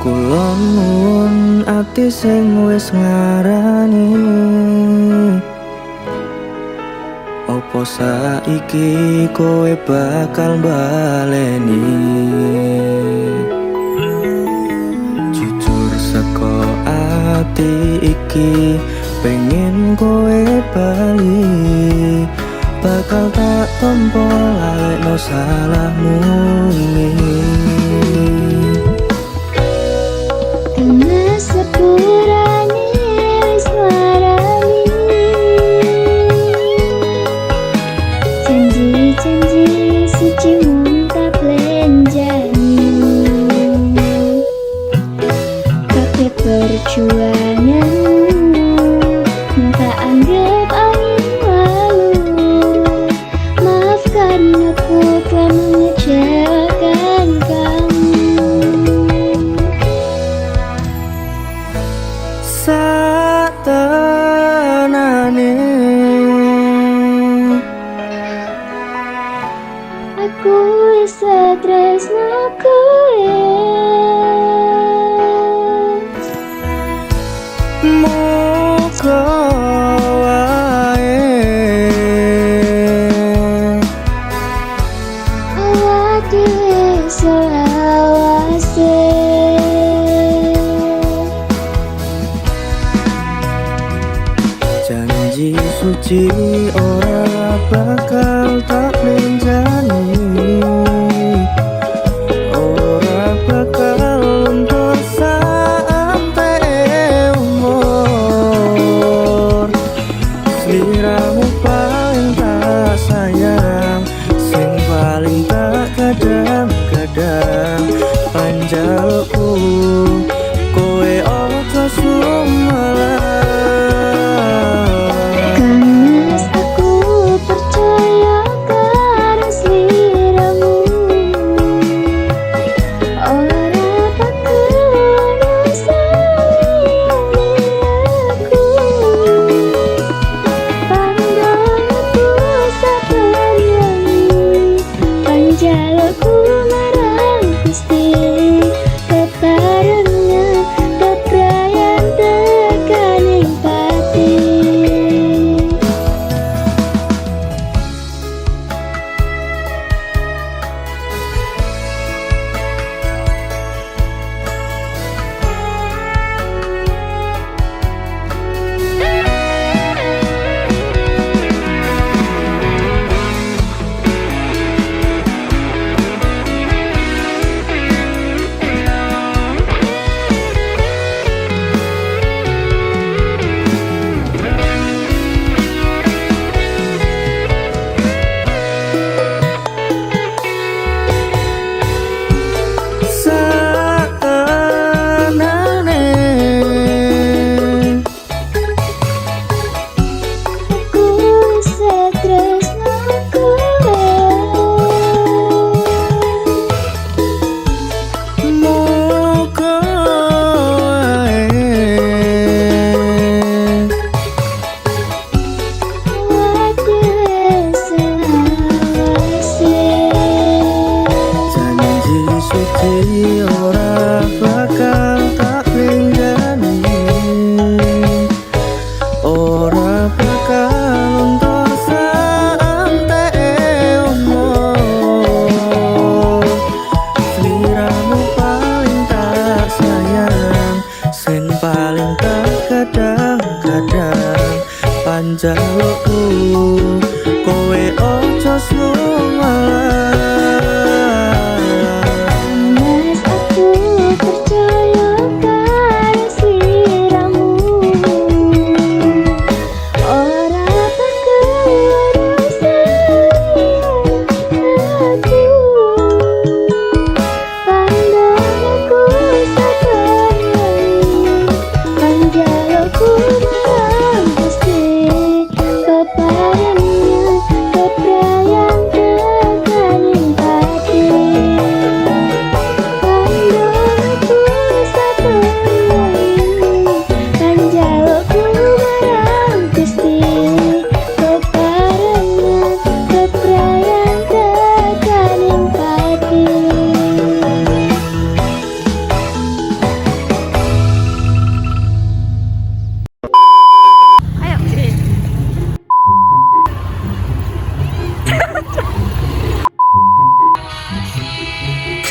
Kula nuwun ati sing wis ngarani, opo saiki kowe bakal baleni? Jujur saka ati iki pengen kowe bali, bakal tak tompo lalekno salahmu ini. Karena sepurane wis ngarani, janji-janji suci mung tak belanjani. Kabeh perjuangan tak anggap angin lalu. Maafkan aku telah mengecewakan kamu. Satenane aku wis tresno kowe, muga wae awak dhewe selawase. janji suci ora bakal tak lenjani, ora bakal luntur sampe umur. Sliramu paling tak sayang, sing paling tak kadang-kadang. Panjalukku kowe ojo sumelang. Kangmas aku percaya karo sliramu, ora bakal ono saliyane aku. Pandangku saben wengi, panjalukku marang Gusti, keparengan keprayan tekaning pati.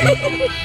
Sige.